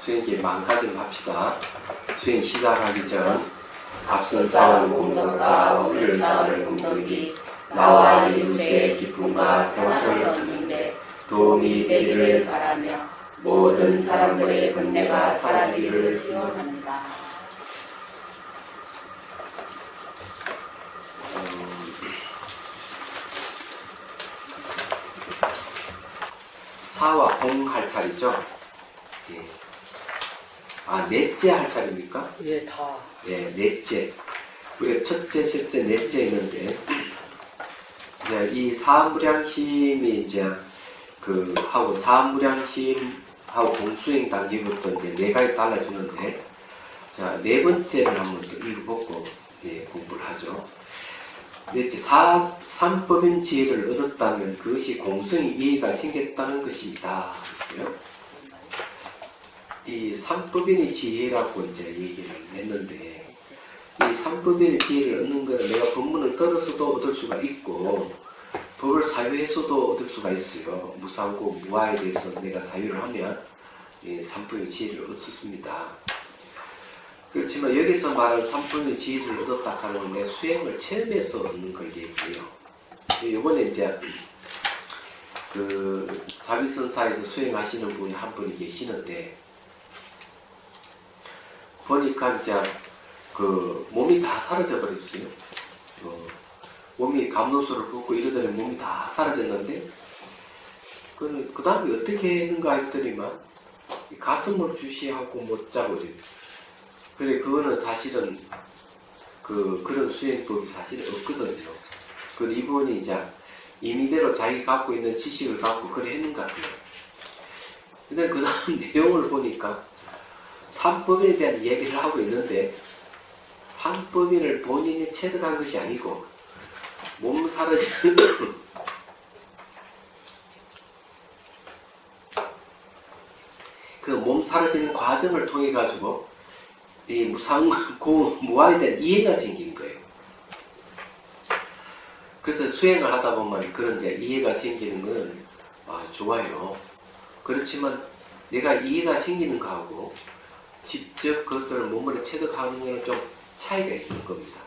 수행기 마음가짐 합시다. 수행 시작하기 전 앞선 쌓은 공덕과 오늘 쌓을 공덕이 나와 이웃의 기쁨과 평안을 얻는데 도움이 되기를 바라며 모든 사람들의 번뇌가 사라지기를 기원합니다. 사와 공 할 차례죠? 예. 아, 넷째 할 차례입니까? 예, 다. 예, 넷째. 우리가 첫째, 셋째, 넷째 있는데, 이제 이 사무량심이 이제 하고 사무량심하고 공수행 단계부터 이제 네 가지 달라주는데, 자, 네 번째를 한번 또 읽어보고, 예, 공부를 하죠. 넷째, 삼법인 지혜를 얻었다면 그것이 공성의 이해가 생겼다는 것입니다. 그랬어요. 이 삼법인의 지혜라고 이제 얘기를 했는데, 이 삼법인의 지혜를 얻는 것은 내가 법문을 들어서도 얻을 수가 있고, 법을 사유해서도 얻을 수가 있어요. 무상고, 무아에 대해서 내가 사유를 하면, 이 삼법인의 지혜를 얻습니다. 그렇지만 여기서 말하는 삼법인의 지혜를 얻었다 하는 건 내 수행을 체험해서 얻는 걸 얘기해요. 이번에 이제 자비선사에서 수행하시는 분이 한 분이 계시는데, 보니까 이제 몸이 다 사라져 버렸어요. 몸이 감노수를 붓고 이러더니 몸이 다 사라졌는데, 그 다음에 어떻게 했는가 했더니만 가슴을 주시하고 못 자고 이래요. 그래, 그거는 사실은 그런 수행법이 사실은 없거든요. 이분이 이제 임의대로 자기 갖고 있는 지식을 갖고 그래 했는 것 같아요. 근데 그 다음 내용을 보니까 삼법에 대한 얘기를 하고 있는데, 삼법인을 본인이 체득한 것이 아니고 몸 사라지는 그 몸 사라지는 과정을 통해 가지고 이 무상고 무아에 대한 이해가 생긴 거예요. 그래서 수행을 하다 보면 그런 이제 이해가 생기는 건 좋아요. 그렇지만 내가 이해가 생기는 거하고 직접 그것을 몸으로 체득하는 것은 좀 차이가 있는 겁니다.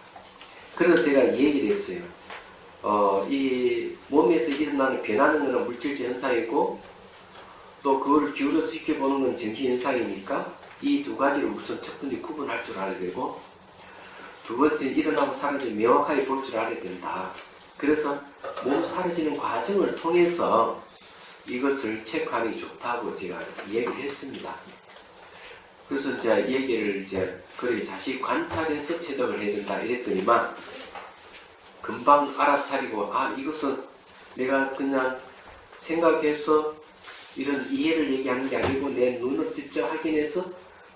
그래서 제가 이 얘기를 했어요. 이 몸에서 일어나는 변하는 것은 물질적 현상이고, 또 그거를 기울여서 지켜보는 건 정신 현상이니까 이 두 가지를 우선 첫 번째 구분할 줄 알아야 되고, 두 번째 일어나고 사라지는 명확하게 볼 줄 알아야 된다. 그래서 몸 사라지는 과정을 통해서 이것을 체크하는 게 좋다고 제가 얘기를 했습니다. 그래서 이제 얘기를 그래 자식 관찰해서 체득을 해야 된다 이랬더니만, 금방 알아차리고, 이것은 내가 그냥 생각해서 이런 이해를 얘기하는 게 아니고 내 눈을 직접 확인해서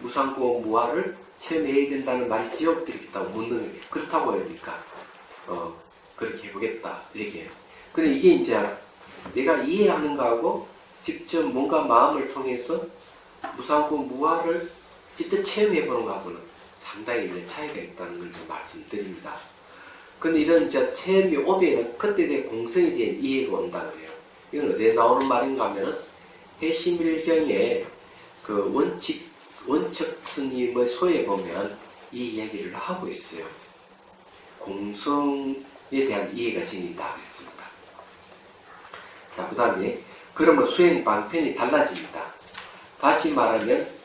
무상고 무아를 체험해야 된다는 말이지요? 이렇게 묻는 거예요. 그렇다고 하니까 그렇게 해보겠다 얘기해요. 근데 이게 이제 내가 이해하는 거하고 직접 뭔가 마음을 통해서 무상고 무아를 직접 체험해보는 거하고는 상당히 이제 차이가 있다는 걸 좀 말씀드립니다. 근데 이런 이제 체험이 오면은 그때 내 공성에 대한 이해가 온다는 거예요. 이건 어디에 나오는 말인가 하면은 해심일경의 원척 스님의 소에 보면 이 얘기를 하고 있어요. 공성에 대한 이해가 생긴다 그랬습니다. 자, 그 다음에 그러면 수행 방편이 달라집니다. 다시 말하면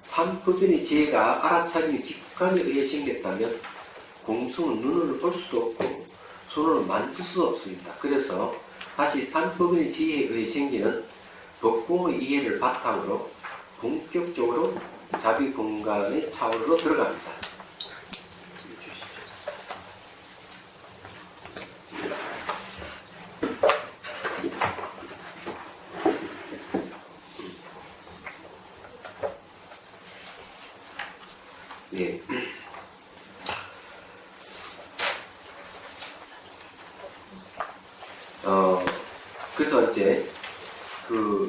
삼법인의 지혜가 알아차림의 직감에 의해 생겼다면 공성은 눈으로 볼 수도 없고 손으로 만질 수도 없습니다. 그래서 다시 삼법인의 지혜에 의해 생기는 법공의 이해를 바탕으로 본격적으로 자비공간의 차원으로 들어갑니다. 네. 그래서 이제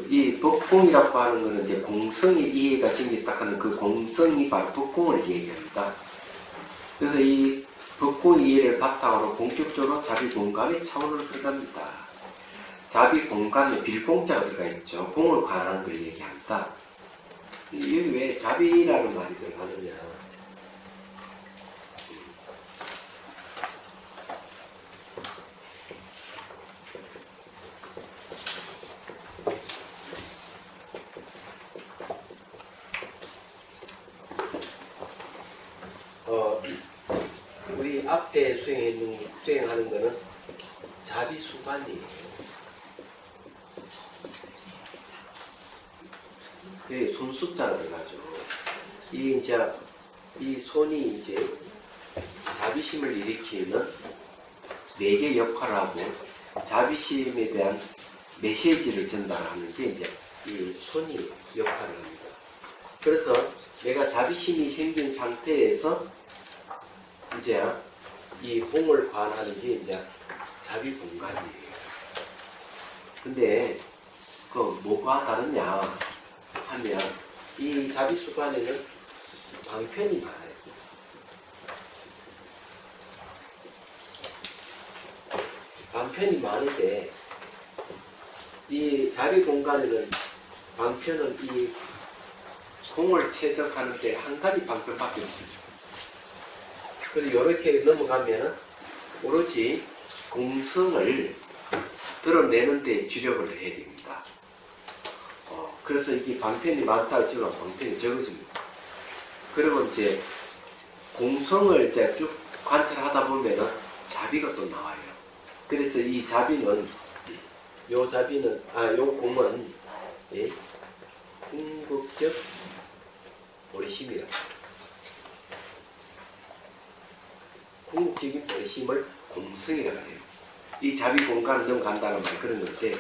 이 법공이라고 하는 것은 이제 공성의 이해가 생겼다 하는 그 공성이 바로 법공을 얘기합니다. 그래서 이 법공의 이해를 바탕으로 본격적으로 자비공간의 차원으로 들어갑니다. 자비공간에 빌공자가 들어가 있죠. 공을 관하는 걸 얘기합니다. 여기 왜 자비라는 말이 들어가느냐. 우리 앞에 수행하는 거는 자비수관이에요. 여기 손 숫자가 들어가죠. 이 손이 이제 자비심을 일으키는 4개 역할을 하고 자비심에 대한 메시지를 전달하는 게 이제 이 손이 역할을 합니다. 그래서 내가 자비심이 생긴 상태에서 이제 이 공을 관하는 게 이제 자비 공간이에요. 근데 그 뭐가 다르냐 하면 이 자비 수관에는 방편이 많아요. 방편이 많은데 이 자비 공간에는 방편은 이 공을 체득하는데 한 가지 방편밖에 없어요. 그리고 이렇게 넘어가면 오로지 공성을 드러내는 데 주력을 해야 됩니다. 그래서 이게 방편이 많다 했지만 방편이 적어집니다. 그리고 이제 공성을 이제 쭉 관찰하다 보면은 자비가 또 나와요. 그래서 이 자비는 요 공은 예, 궁극적 보리심이라. 궁극적인 보리심을 공성이라고 해요. 이 자비 공간을 넘어간다는 말 그런 건데,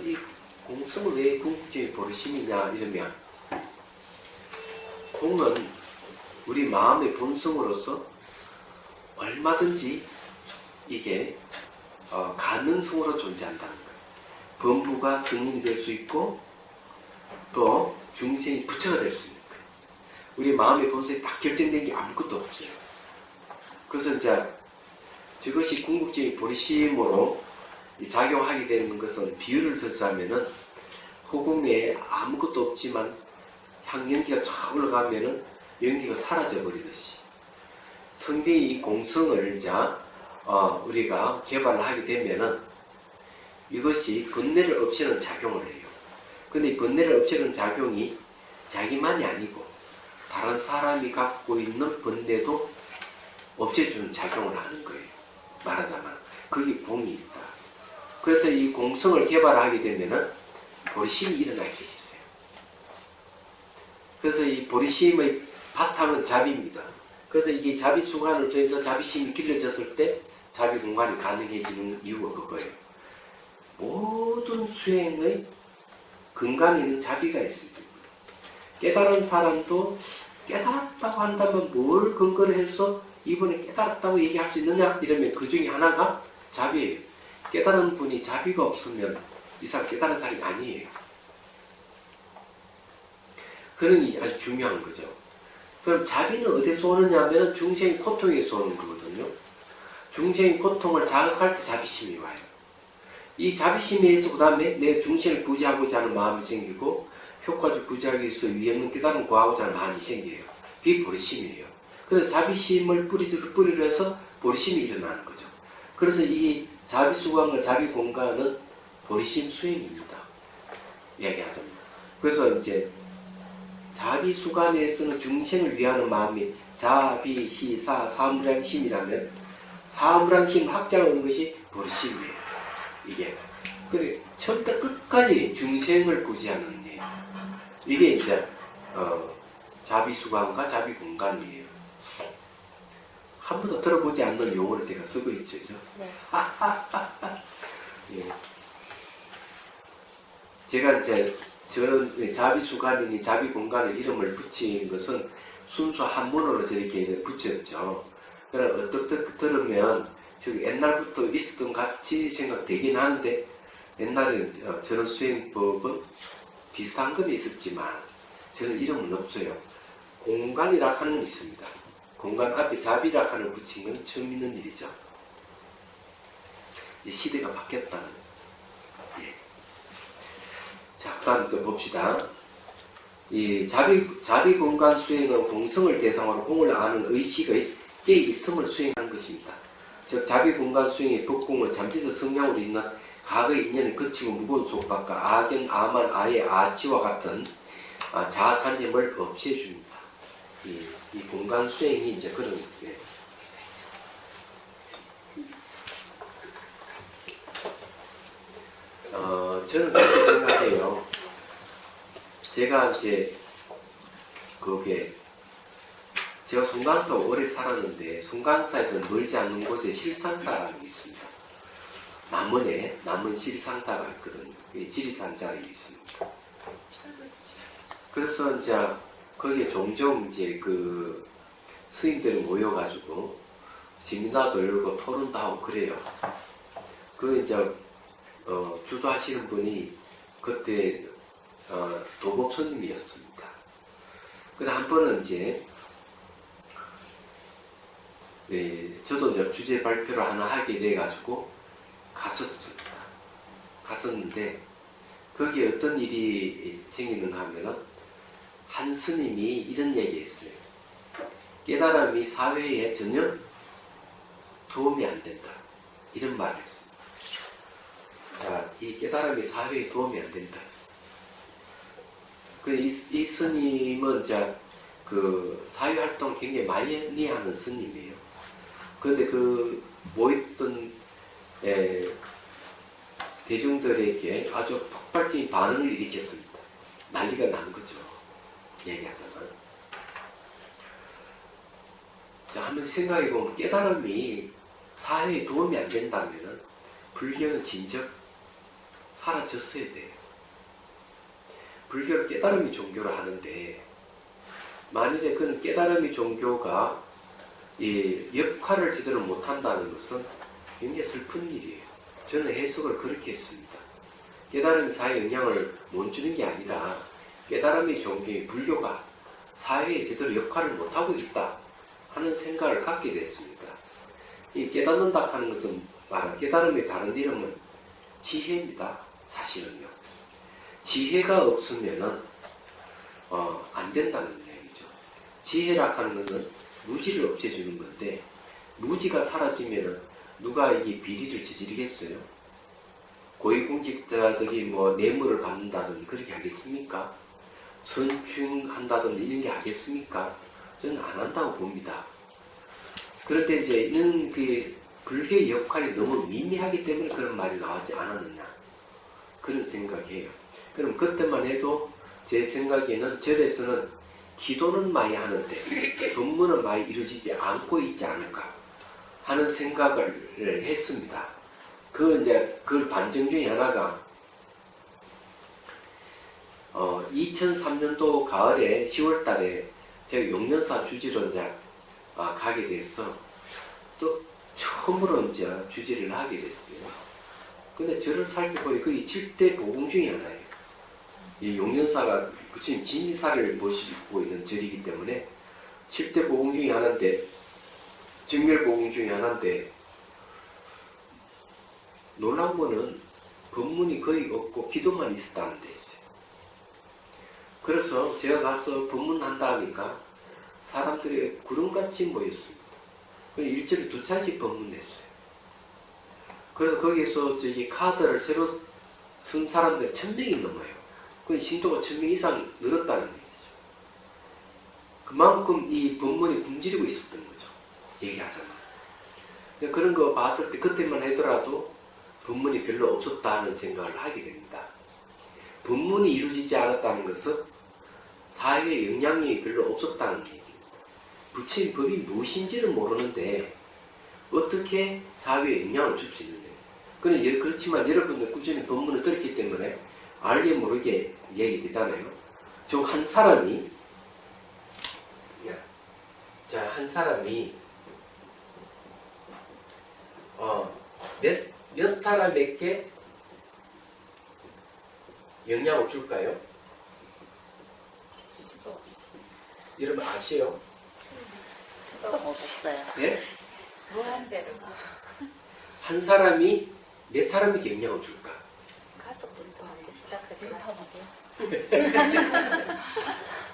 이 공성을 왜 궁극적인 보리심이냐 이러면, 공은 우리 마음의 본성으로서 얼마든지 이게 가능성으로 존재한다는 거예요. 범부가 성인이 될 수 있고 또 중생이 부처가 될 수 있는 거예요. 우리 마음의 본성이 딱 결정된 게 아무것도 없어요. 그래서 이제 저것이 궁극적인 보리심으로 작용하게 되는 것은 비유를 들자면은 허공에 아무것도 없지만 향연기가 쫙 올라가면은 연기가 사라져 버리듯이 텅빈 이 공성을 이제 우리가 개발을 하게 되면은 이것이 번뇌를 없애는 작용을 해요. 근데 이 번뇌를 없애는 작용이 자기만이 아니고 다른 사람이 갖고 있는 번뇌도 없애주는 작용을 하는 거예요. 말하자면 그게 공이다. 그래서 이 공성을 개발하게 되면은 보리심이 일어나게 돼 있어요. 그래서 이 보리심의 바탕은 자비입니다. 그래서 이게 자비 수관을 통해서 자비심이 길러졌을 때 자비 공간이 가능해지는 이유가 그거예요. 모든 수행의 근간에는 자비가 있습니다. 깨달은 사람도 깨달았다고 한다면 뭘 근거로 해서 이번에 깨달았다고 얘기할 수 있느냐 이러면 그 중에 하나가 자비예요. 깨달은 분이 자비가 없으면 이 사람 깨달은 사람이 아니에요. 그러니 아주 중요한 거죠. 그럼 자비는 어디서 오느냐 하면 중생의 고통에서 오는 거거든요. 중생의 고통을 자극할 때 자비심이 와요. 이 자비심에 의해서 그 다음에 내 중생을 구제하고자 하는 마음이 생기고 효과적 구제하기 위해서 위험은 깨달음 구하고자 하는 마음이 생겨요. 그게 보리심이에요. 그래서 자비심을 뿌리로 해서 보리심이 일어나는 거죠. 그래서 이 자비수관과 자비공간은 보리심 수행입니다. 이야기하자면. 그래서 이제 자비수관에서는 중생을 위하는 마음이 자비희사 사무량심이라면 사무량심 확장하는 것이 보리심이에요. 이게. 그래 처음부터 끝까지 중생을 구제하는 일. 이게 이제 자비수관과 자비공간이에요. 한 번도 들어보지 않는 용어를 제가 쓰고 있죠. 그죠? 네. 예. 제가 이제 저런 자비수관이니 자비공간의 이름을 붙인 것은 순수 한문으로 저렇게 붙였죠. 그러나 어떻게 들으면 저기 옛날부터 있었던 같이 생각되긴 하는데 옛날에 저런 수행법은 비슷한 건 있었지만 저는 이름은 없어요. 공간이라 하는 건 있습니다. 공간 앞에 자비라 하는 붙인 건 처음 있는 일이죠. 이제 시대가 바뀌었다는. 예. 자, 그 다음 또 봅시다. 이 자비 공간 수행은 공성을 대상으로 공을 아는 의식의 깨 있음을 수행하는 것입니다. 즉 자비 공간 수행의 법공은 잠재적 성향으로 있는 과거의 인연을 거치고 무거운 속박과 악연, 아만, 아의, 아치와 같은 자아관념을 없애줍니다. 이 공간 수행이 이제 그런 게. 저는 그렇게 생각해요. 제가 이제 제가 송강사 오래 살았는데 송강사에서 멀지 않는 곳에 실상사라는 게 있습니다. 남은 실상사가 있거든요. 지리산자가 있습니다. 그래서 이제 거기에 종종 이제 그 스님들이 모여가지고 세미나도 열고 토론도 하고 그래요. 그 이제 주도하시는 분이 그때 도법 스님이었습니다. 근데 한 번은 이제 저도 이제 주제 발표를 하나 하게 돼가지고 갔었는데 거기에 어떤 일이 생기는가 하면은 한 스님이 이런 얘기했어요. 깨달음이 사회에 전혀 도움이 안 된다. 이런 말을 했어요. 자, 이 깨달음이 사회에 도움이 안 된다. 이 스님은 이제 그 사회활동 굉장히 많이 하는 스님이에요. 그런데 그 모였던 대중들에게 아주 폭발적인 반응을 일으켰습니다. 난리가 난 거죠. 얘기하자면. 자, 한번 생각해보면 깨달음이 사회에 도움이 안 된다면 불교는 진즉 사라졌어야 돼요. 불교를 깨달음이 종교로 하는데 만일에 그런 깨달음이 종교가 이 역할을 제대로 못한다는 것은 굉장히 슬픈 일이에요. 저는 해석을 그렇게 했습니다. 깨달음이 사회에 영향을 못 주는 게 아니라 깨달음이 종교의 불교가 사회에 제대로 역할을 못하고 있다 하는 생각을 갖게 됐습니다. 이 깨닫는다 하는 것은 말한 깨달음의 다른 이름은 지혜입니다. 사실은요. 지혜가 없으면은 안 된다는 얘기죠. 지혜라 하는 것은 무지를 없애주는 건데 무지가 사라지면은 누가 이게 비리를 저지르겠어요? 고위공직자들이 뭐 뇌물을 받는다든지 그렇게 하겠습니까? 선충한다든지 이런 게 하겠습니까? 저는 안 한다고 봅니다. 그런데 이제 이런 그 불교의 역할이 너무 미미하기 때문에 그런 말이 나오지 않았느냐 그런 생각이에요. 그럼 그때만 해도 제 생각에는 절에서는 기도는 많이 하는데 법문은 많이 이루어지지 않고 있지 않을까 하는 생각을 했습니다. 그 반증 중에 하나가 2003년도 가을에 10월 달에 제가 용련사 주지로 이제 가게 돼서 또 처음으로 이제 주지를 하게 됐어요. 근데 저를 살펴보니 거의 7대 보공 중에 하나예요. 이 용련사가 부처님 진시사를 모시고 있는 절이기 때문에 7대 보공 중에 하나인데 정멸 보공 중에 하나인데 놀라운 거는 법문이 거의 없고 기도만 있었다는 데 있어요. 그래서 제가 가서 법문한다 하니까 사람들이 구름같이 모였습니다. 일주일에 2차씩 법문했어요. 그래서 거기서 저기 카드를 새로 쓴 사람들이 1000명이 넘어요. 그 신도가 1000명 이상 늘었다는 얘기죠. 그만큼 이 법문이 굶주리고 있었던 거죠. 얘기하자면. 그런 거 봤을 때 그때만 하더라도 법문이 별로 없었다는 생각을 하게 됩니다. 법문이 이루어지지 않았다는 것은 사회에 영향이 별로 없었다는 얘기입니다. 부처님 법이 무엇인지를 모르는데 어떻게 사회에 영향을 줄 수 있느냐. 그렇지만 여러분들 꾸준히 법문을 들었기 때문에 알게 모르게 얘기되잖아요. 즉 한 사람이 몇 사람에게 영향을 줄까요? 여러분 아시요? 없어요. 네? 무한대로. 한 사람이 몇 사람에게 영향을 줄까?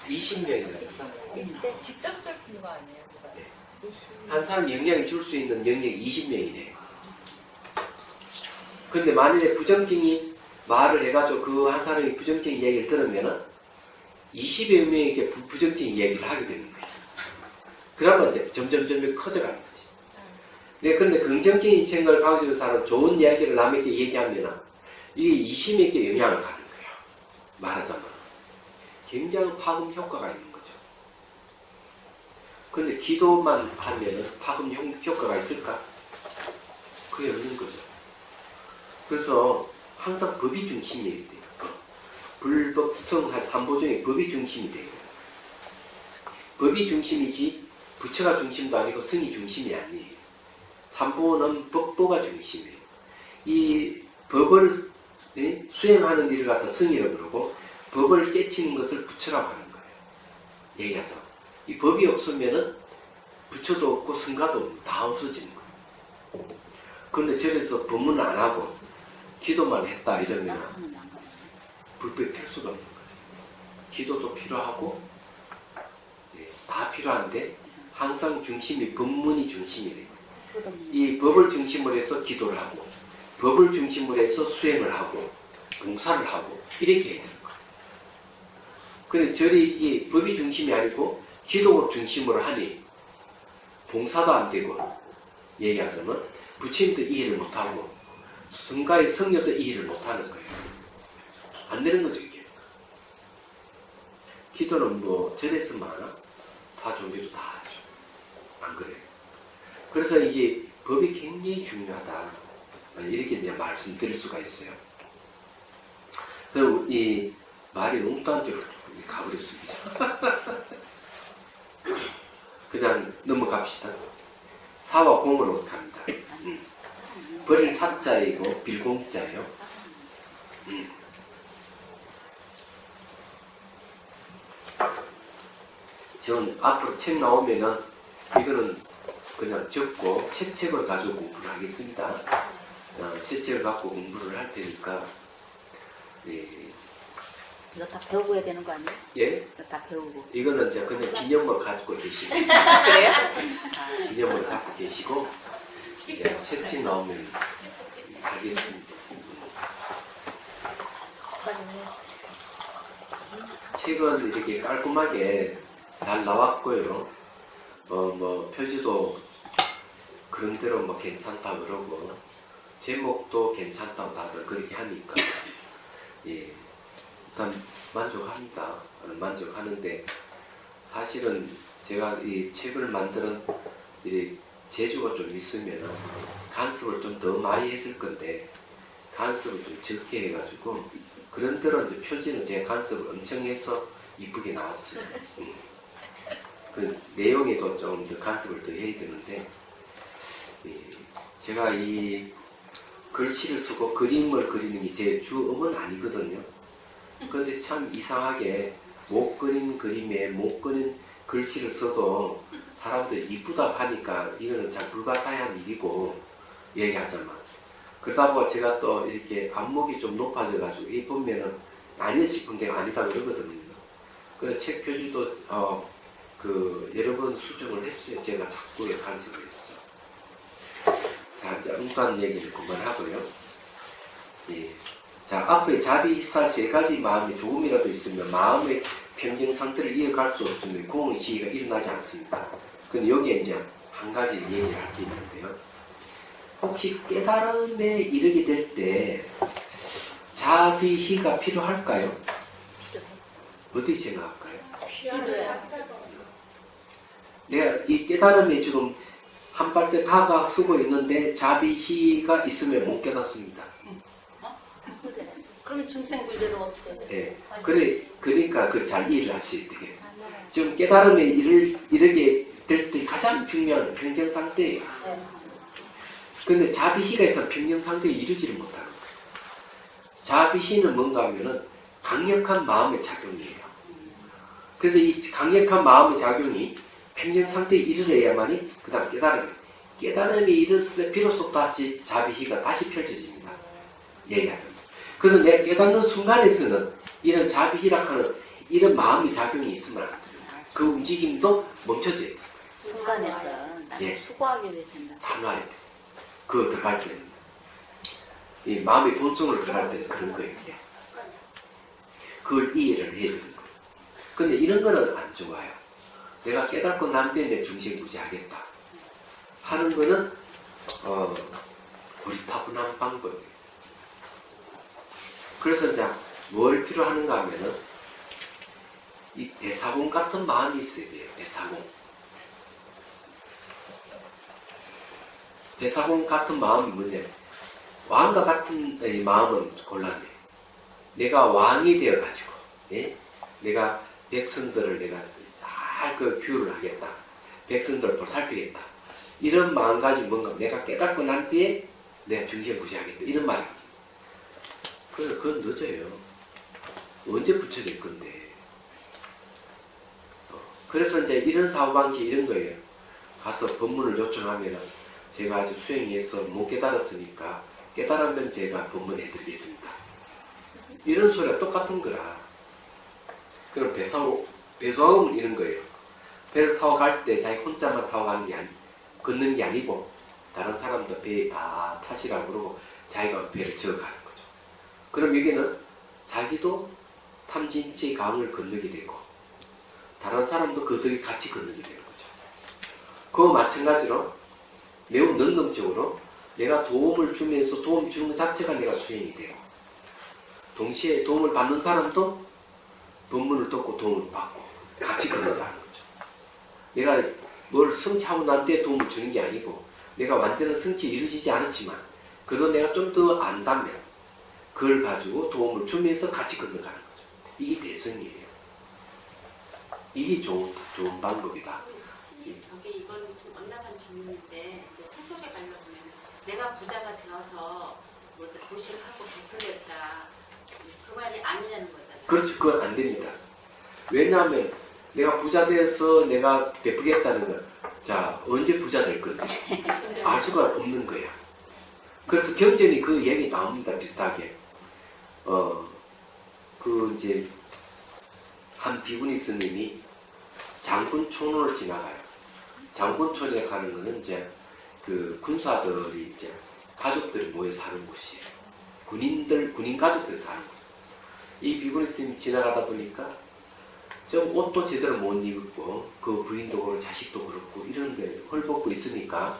(20명이다) 직접적인 거 아니에요? 한 사람 영향을 줄 수 있는 영역이 20명이네. 근데 만일에 부정증이 말을 해가지고 그 한 사람이 부정증 이야기를 들으면은 20여 명에게 부정증 이야기를 하게 되는 거예요. 그러면 이제 점점 커져가는 거지. 네, 근데 긍정적인 생각을 가지고 있는 사람 좋은 이야기를 남에게 얘기하면은 이게 20명에게 영향을 가는 거예요. 말하자면. 굉장히 파급 효과가 있는 거죠. 근데 기도만 하면은 파급 효과가 있을까? 그게 없는 거죠. 그래서 항상 법이 중심이 돼요. 불법성 한 3보 중에 법이 중심이 돼요. 법이 중심이지 부처가 중심도 아니고 성이 중심이 아니에요. 3보는 법보가 중심이에요. 이 법을 수행하는 일을 갖다 성이라고 그러고 법을 깨치는 것을 부처라고 하는 거예요. 얘기하자. 이 법이 없으면은 부처도 없고 성가도 없고 다 없어지는 거예요. 그런데 저래서 법문을 안 하고 기도만 했다 이러면 불법이 필수가 없는 거죠. 기도도 필요하고 다 필요한데 항상 중심이 법문이 중심이 돼요. 이 법을 중심으로 해서 기도를 하고 법을 중심으로 해서 수행을 하고 봉사를 하고 이렇게 해야 되는 거예요. 근데 절이 이게 법이 중심이 아니고 기도 중심으로 하니 봉사도 안 되고 얘기하자면 부처님도 이해를 못하고 성가의 성녀도 이해를 못하는 거예요. 안 되는 거죠 이게. 기도는 뭐 절에서 많아? 다 종교도 다 하죠. 안 그래요? 그래서 이게 법이 굉장히 중요하다. 이렇게 이제 말씀드릴 수가 있어요. 그리고 이 말이 엉뚱한 쪽으로 가버렸습니다. 그냥 넘어갑시다. 사와 공으로 갑니다. 버릴 사자이고 빌공자예요. 저는 앞으로 책 나오면은 이거는 그냥 적고 책을 가지고 공부를 하겠습니다. 책을 갖고 공부를 할 테니까. 이거 다 배우고 해야 되는 거 아니에요? 예? 이거 다 배우고. 이거는 이제 그냥 기념을 가지고 계시고. 그래요? 기념을 갖고 계시고. 이제 책 나오면 하겠습니다. 책은 이렇게 깔끔하게 잘 나왔고요. 뭐 표지도 그런대로 뭐 괜찮다 그러고 제목도 괜찮다고 다들 그렇게 하니까 예, 일단 만족합니다. 만족하는데 사실은 제가 이 책을 만드는 이 재주가 좀 있으면 간섭을 좀 더 많이 했을 건데 간섭을 좀 적게 해가지고 그런 대로 이제 표지는 제가 간섭을 엄청 해서 이쁘게 나왔어요. 그 내용에도 좀 더 간섭을 더 해야 되는데 제가 이 글씨를 쓰고 그림을 그리는 게 제 주업은 아니거든요. 그런데 참 이상하게 못 그린 그림에 못 그린 글씨를 써도 사람들이 이쁘다 하니까 이거는 참 불가사의한 일이고 얘기하자면 그러다 보니 제가 또 이렇게 안목이 좀 높아져가지고 이 보면은 아니야 싶은 게 아니다 그러거든요. 그래서 책 표지도 여러 번 수정을 했어요. 제가 자꾸 간섭을 했죠. 자, 이제 엉뚱한 얘기는 그만하고요. 예. 자, 앞에 자비사 세 가지 마음이 조금이라도 있으면 마음의 평정 상태를 이어갈 수 없으면 공의 시기가 일어나지 않습니다. 근데 여기에 이제 한 가지 얘기를 할 게 있는데요. 혹시 깨달음에 이르게 될 때 자비희가 필요할까요? 어떻게 생각할까요? 내가 이 깨달음에 지금 한 발짝 다가서고 있는데 자비희가 있으면 못 깨닫습니다. 그러면 중생구제로 어떻게 해요? 네. 그러니까 그 잘 이해를 하셔야 돼요. 지금 깨달음에 이르게 될 때 가장 중요한 평정 상태예요. 근데 자비희가 있으면 평정 상태에 이르지를 못하는 거예요. 자비희는 뭔가 하면은 강력한 마음의 작용이에요. 그래서 이 강력한 마음의 작용이 평정 상태에 이르러야만이 그 다음 깨달음이 이르렀을 때 비로소 다시 자비희가 다시 펼쳐집니다. 얘기하자면. 그래서 내가 깨닫는 순간에서는 이런 자비희락하는 이런 마음의 작용이 있으면 안 돼요. 그 움직임도 멈춰져야 돼요. 순간에서 나는 예. 수고하게 된다. 다 놔야 돼요. 그거 들어갈 때는. 이 마음의 본성을 들어갈 때는 그런 거예요. 이게. 그걸 이해를 해야 되는 거예요. 근데 이런 거는 안 좋아요. 내가 깨닫고 난 뒤에 내 중생부지하겠다 하는 거는 고리타분한 방법이에요. 그래서 이제 뭘 필요하는가 하면은 이 대사공 같은 마음이 있어야 돼요. 대사공 같은 마음이 뭐냐? 왕과 같은 이 마음은 곤란해요. 내가 왕이 되어가지고, 예? 내가 백성들을 내가 잘 그 규율을 하겠다. 백성들을 보살피겠다. 이런 마음가짐 뭔가 내가 깨닫고 난 뒤에 내가 중생부지하겠다. 이런 말이지. 그래서 그건 늦어요. 언제 붙여질 건데. 그래서 이제 이런 사고방식 이런 거예요. 가서 법문을 요청하면 제가 아직 수행해서 못 깨달았으니까 깨달으면 제가 법문해드리겠습니다. 이런 소리가 똑같은 거라. 그럼 배수학은 이런 거예요. 배를 타고 갈 때 자기 혼자만 타고 가는 게 걷는 게 아니고 다른 사람도 배에 다 타시라고 그러고 자기가 배를 지어가는 거죠. 그럼 여기는 자기도 탐진치 강을 건너게 되고 다른 사람도 그 덕에 같이 건너게 되는 거죠. 그와 마찬가지로 매우 능동적으로 내가 도움을 주면서 도움 주는 것 자체가 내가 수행이 되고 동시에 도움을 받는 사람도 법문을 듣고 도움을 받고 같이 건너가는 거죠. 내가 뭘 성취하고 난 뒤에 도움을 주는 게 아니고 내가 완전한 성취 이루어지지 않았지만 그래도 내가 좀 더 안다면 그걸 가지고 도움을 주면서 같이 건너가는 거죠. 이게 대성이에요. 이게 좋은 방법이다. 저게 이건 좀 엇나간 질문인데 이제 세속에 가려면 내가 부자가 되어서 뭐 이렇게 도식하고 베풀겠다 그 말이 아니라는 거잖아요. 그렇죠. 그건 안 됩니다. 왜냐하면 내가 부자 돼서 내가 베풀겠다는 건 자 언제 부자 될 건데 알 수가 없는 거야. 그래서 경전이 그 얘기 나옵니다. 비슷하게 그 이제 한 비구니 스님이 장군촌을 지나가요. 장군촌에 가는 거는 이제 그 군사들이 이제 가족들이 모여 사는 곳이에요. 군인 가족들이 사는 곳. 이 비구니 스님이 지나가다 보니까 좀 옷도 제대로 못 입고 그 부인도 그렇고 자식도 그렇고 이런 게 헐벗고 있으니까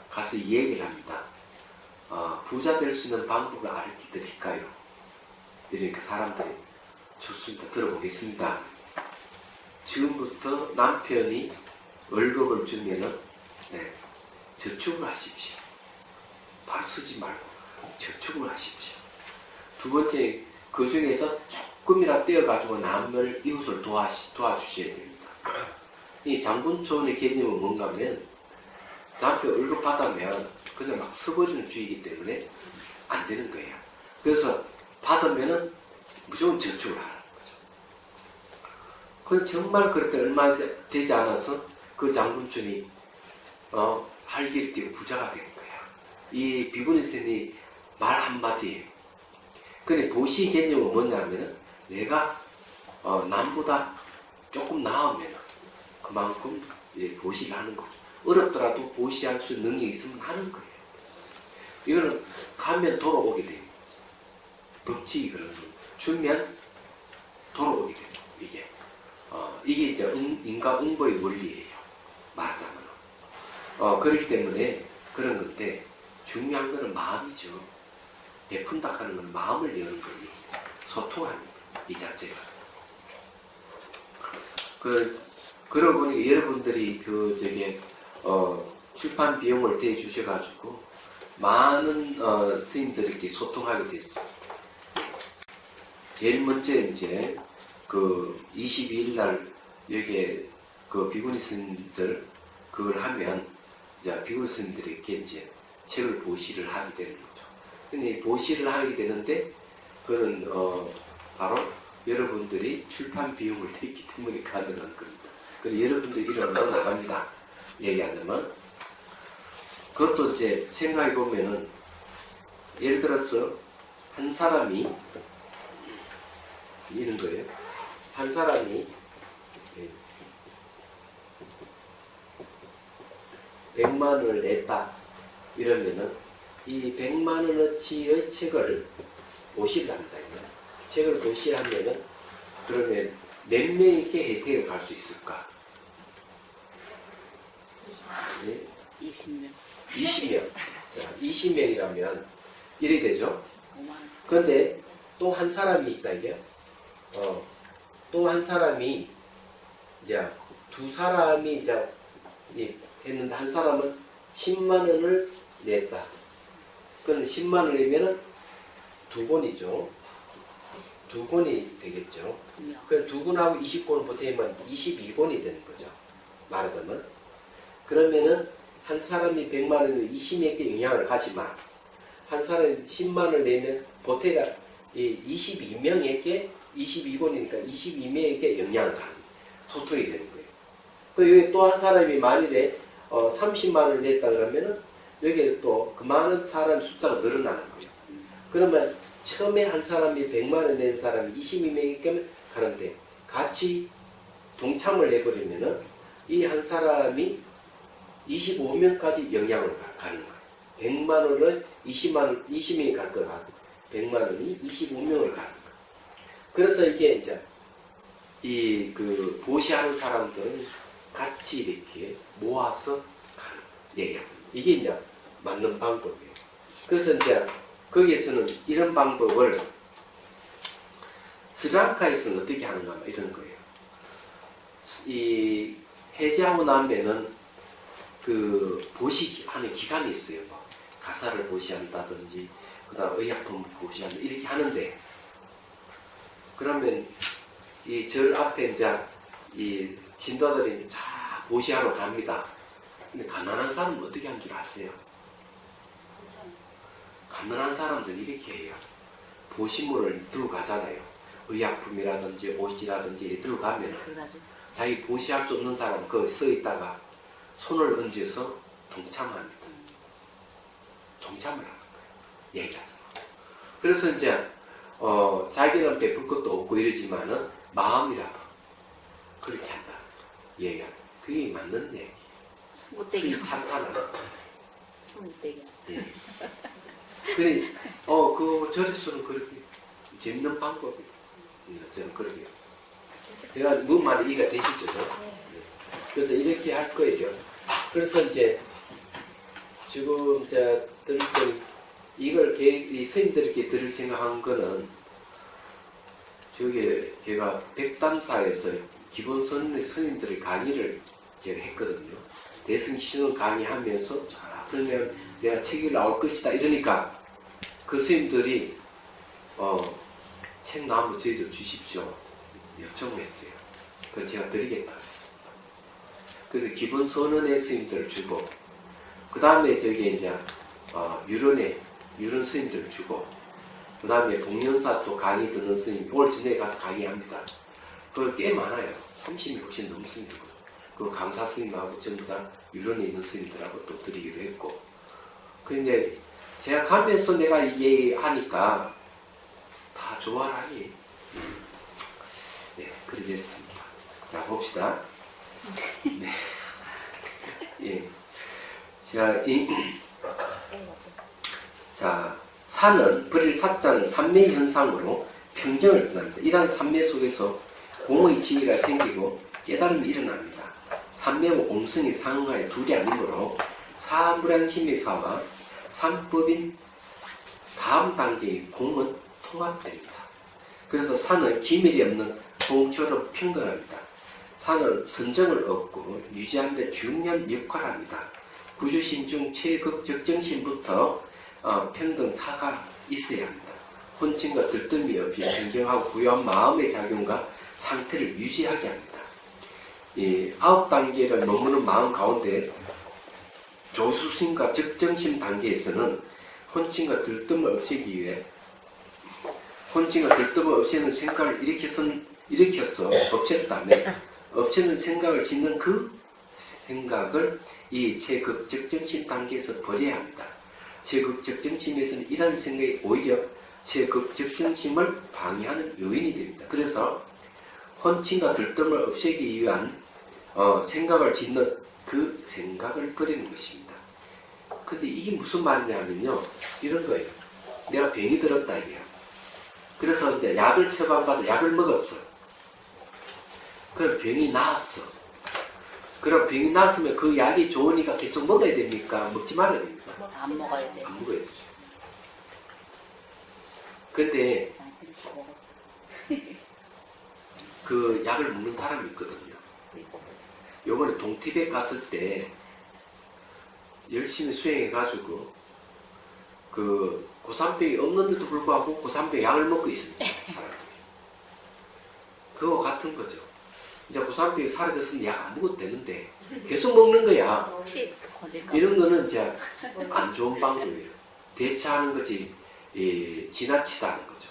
가서 이 얘기를 합니다. 부자 될 수 있는 방법을 알려 드릴까요? 이러니까 사람들이 좋습니다. 들어보겠습니다. 지금부터 남편이 월급을 주면은 저축을 하십시오. 바로 쓰지 말고 저축을 하십시오. 두 번째, 그 중에서 조금이라도 떼어가지고 남을 이웃을 도와주셔야 됩니다. 이 장군촌의 개념은 뭔가 하면 남편 월급 받으면 그냥 막 써버리는 주의이기 때문에 안 되는 거예요. 그래서 받으면은 무조건 저축을 하는 거죠. 그건 정말 그럴 때 얼마 되지 않아서 그 장군촌이 활기를 띠고 부자가 된 거야. 이 비구니스님이 말 한마디에 근데 보시 개념은 뭐냐면은 내가 남보다 조금 나으면 그만큼 보시를 하는 거죠. 어렵더라도 보시할 수 있는 능력이 있으면 하는 거예요. 이거는 가면 돌아오게 돼요. 법칙이 그런 거예요. 주면 돌아오게 돼요. 이게 이제 인과응보의 원리예요. 말하자면. 그렇기 때문에 그런 건데 중요한 거는 마음이죠. 베푼다 하는 건 마음을 여는 거니 소통하는 거, 이 자체가. 그러고 보니 여러분들이 출판 비용을 대주셔가지고 많은 스님들에게 소통하게 됐어요. 제일 먼저 이제 그 22일 날 여기에 그 비구니 스님들 그걸 하면 이제 비구니 스님들에게 이제 책을 보시를 하게 되는 거죠. 근데 보시를 하게 되는데 그는 바로 여러분들이 출판 비용을 냈기 때문에 가능한 겁니다. 그리고 여러분들이 이런 거 나갑니다. 얘기하자면 그것도 이제 생각해 보면은 예를 들어서 한 사람이 이런 거예요. 한 사람이 100만 원을 냈다. 이러면은 이 100만 원어치의 책을 보시랍니다. 책을 보시하면은 그러면 몇 명에게 혜택을 갈 수 있을까? 네? 20명. 20명. 자, 20명이라면 이래 되죠. 5만 원. 그런데 또 한 사람이 있다 이게. 또 한 사람이 이제 두 사람이 이제 했는데 한 사람은 10만 원을 냈다. 그럼 10만 원을 내면은 두 권이죠. 두 권이 되겠죠. 2명. 그럼 두 권하고 20권을 보태면 22권이 되는 거죠. 말하자면. 그러면은 한 사람이 100만 원을 20명에게 영향을 가지만 한 사람이 10만 원을 내면 보태가 22명에게 22권이니까 22명에게 영향을 가는 소통이 되는 거예요. 그 또 한 사람이 만일에 30만 원을 냈다 그러면은 여기에 또 그 많은 사람 숫자가 늘어나는 거예요. 그러면 처음에 한 사람이 100만 원 낸 사람이 22명에게 가는데 같이 동참을 해버리면은 이 한 사람이 25명까지 영향을 가는 거예요. 100만 원을 20명이 갈 거라 100만 원이 25명을 가는 거예요. 그래서 이게 이제 그 보시하는 사람들은 같이 이렇게 모아서 가는 얘기하죠. 이게 이제 맞는 방법이에요. 그래서 이제 거기에서는 이런 방법을 스리랑카에서는 어떻게 하는가 이런 거예요. 이 해제하고 나면은 그 보시하는 기간이 있어요. 뭐 가사를 보시한다든지 그다음 의약품 보시한다 이렇게 하는데 그러면 이 절 앞에 이제 이 신도들이 이제 쫙 보시하러 갑니다. 근데 가난한 사람은 어떻게 하는 줄 아세요? 가난한 사람들은 이렇게 해요. 보시물을 들고 가잖아요. 의약품이라든지 옷이라든지 이렇게 들고 가면 그래가지고 자기 보시할 수 없는 사람 거기 서 있다가 손을 얹어서 동참합니다. 동참을 하는 거예요. 얘기하죠. 그래서 이제 자기는 베풀 것도 없고 이러지만은 마음이라도 그렇게 한다. 얘기하는 그게 맞는 얘기. 못되게. 그게 참다는 못되게. 예. 그래, 그 저리수는 그렇게 재밌는 방법이에요. 저는 그렇게. 제가 무슨 말이 이해가 되시죠? 그래서 이렇게 할 거예요. 그래서 이제 지금 제가 들을 때 이걸 이 스님들께 들을 생각한 거는 저기 제가 백담사에서 기본선언의 스님들의 강의를 제가 했거든요. 대승신은 강의하면서 자, 설명 내가 책이 나올 것이다 이러니까 그 스님들이 책 나오면 저희 좀 주십시오 요청을 했어요. 그래서 제가 드리겠다 그랬어요. 그래서 기본선언의 스님들을 주고 그 다음에 저기 이제 유론 스님들을 주고 그 다음에 복년사 또 강의 듣는 스님 올 전에 가서 강의합니다. 그거 꽤 많아요. 30이 훨씬 넘습니다. 그 강사 스님하고 전부 다 유론에 있는 스님들하고 또 드리기로 했고 근데 제가 가면서 내가 얘기하니까 다 좋아하니 네 그러겠습니다. 자 봅시다. 네. 예. 제가 자 산은 버릴 사자는 삼매 현상으로 평정을 떠납니다. 이러한 삼매 속에서 공의 지혜가 생기고 깨달음이 일어납니다. 삼매와 옹성이 상응하여 둘이 아니므로 사무량심의사와 삼법인 다음 단계의 공은 통합됩니다. 그래서 산은 기밀이 없는 공처럼 평등합니다. 산은 선정을 얻고 유지하는 데 중요한 역할을 합니다. 구주심 중 최극적정심부터 평등사가 있어야 합니다. 혼침과 들뜸이 없이 존경하고 부유한 마음의 작용과 상태를 유지하게 합니다. 이 9단계를 머무는 마음 가운데 조수심과 적정심 단계에서는 혼침과 들뜸을 없애기 위해 혼침과 들뜸을 없애는 생각을 일으켜서 없앴다면 없애는 생각을 짓는 그 생각을 이 최극적정심 단계에서 버려야 합니다. 최극적정심에서는 이런 생각이 오히려 적정심을 방해하는 요인이 됩니다. 그래서 혼침과 들뜸을 없애기 위한 생각을 짓는 그 생각을 버리는 것입니다. 근데 이게 무슨 말이냐면요, 이런 거예요. 내가 병이 들었다 이게요. 그래서 이제 약을 처방받아 약을 먹었어. 그럼 병이 나았어. 그럼 병이 나았으면 그 약이 좋으니까 계속 먹어야 됩니까? 먹지 말아야 됩니까? 안 먹어야 돼. 안 먹어야 되죠. 근데 난 이렇게 먹었어. 그 약을 먹는 사람이 있거든요. 요번에 동티백 갔을 때 열심히 수행해가지고 그 고산병이 없는데도 불구하고 고산병 약을 먹고 있습니다. 사람들이. 그거 같은 거죠. 이제 고산병이 사라졌으면 약 안 먹어도 되는데 계속 먹는 거야. 혹시 걸릴까? 이런 거는 이제 안 좋은 방법이에요. 대처하는 것이 지나치다는 거죠.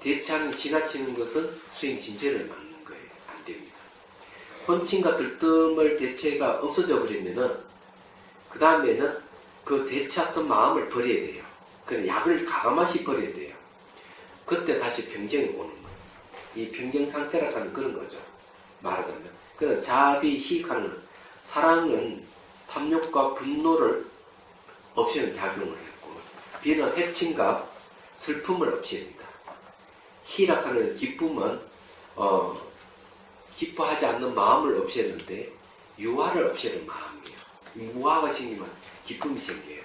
대처하는 지나치는 것은 수행 진세를 막는 거예요. 안 됩니다. 혼침과 들뜸을 대체가 없어져 버리면은 그 다음에는 그 대처했던 마음을 버려야 돼요. 그래서 약을 가감하시 버려야 돼요. 그때 다시 평정이 오는 거예요. 이 평정 상태라 하는 그런 거죠. 말하자면. 그래서 자비, 희하는 사랑은 탐욕과 분노를 없애는 작용을 했고, 비는 해침과 슬픔을 없앱니다. 희락하는 기쁨은 기뻐하지 않는 마음을 없애는데 유화를 없애는 마음이에요. 무화가 생기면 기쁨이 생겨요.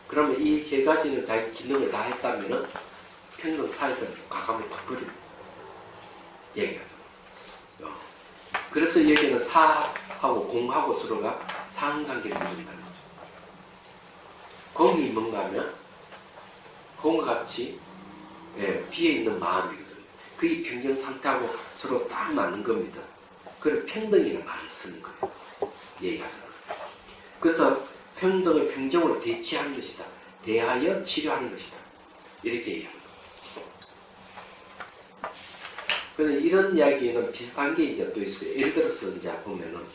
그러면 이 세 가지는 자기 기능을 다 했다면 평등 사에서 가감을 다 버립니다. 얘기하죠. 그래서 여기는 사하고 공하고 서로가 상관관계를 맺는다는 거죠. 공이 뭔가 하면 공과 같이 비어있는 마음이거든요. 그게 평정 상태하고 서로 딱 맞는 겁니다. 그래서 평등이라는 말을 쓰는 거예요. 얘기하잖아요. 그래서 평등을 평정으로 대치하는 것이다. 대하여 치료하는 것이다. 이렇게 얘기합니다. 그런데 이런 이야기는 비슷한 게 이제 또 있어요. 예를 들어서 이제 보면은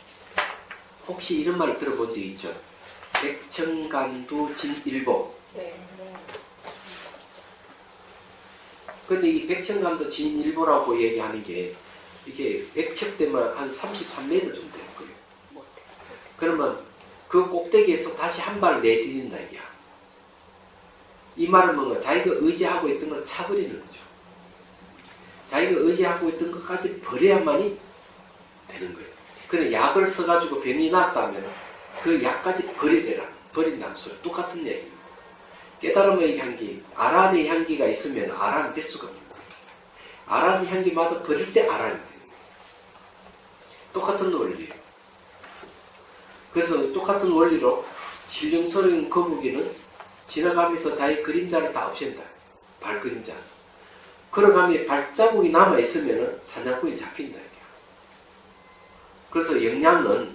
혹시 이런 말을 들어본 적 있죠? 백천간두 진일보. 네. 근데 이 백천간두 진일보라고 얘기하는 게 이게 백척되면 한 33m 정도 될 거예요. 못해. 그러면 그 꼭대기에서 다시 한 발을 내디딘다 이게야. 이 말은 뭔가 자기가 의지하고 있던 걸 차버리는 거죠. 자기가 의지하고 있던 것까지 버려야만이 되는 거예요. 그래 약을 써가지고 병이 났다면 그 약까지 버린다는 소리. 똑같은 얘기입니다. 깨달음의 향기, 아란의 향기가 있으면 아란이 될 수가 없는 거예요. 아란의 향기마다 버릴 때 아란이 되는 거예요. 똑같은 원리예요. 그래서 똑같은 원리로 신령스러운 거북이는 지나가면서 자기 그림자를 다 없앤다. 발그림자. 걸어가면 발자국이 남아있으면 사냥꾼이 잡힌다. 그래서 영양은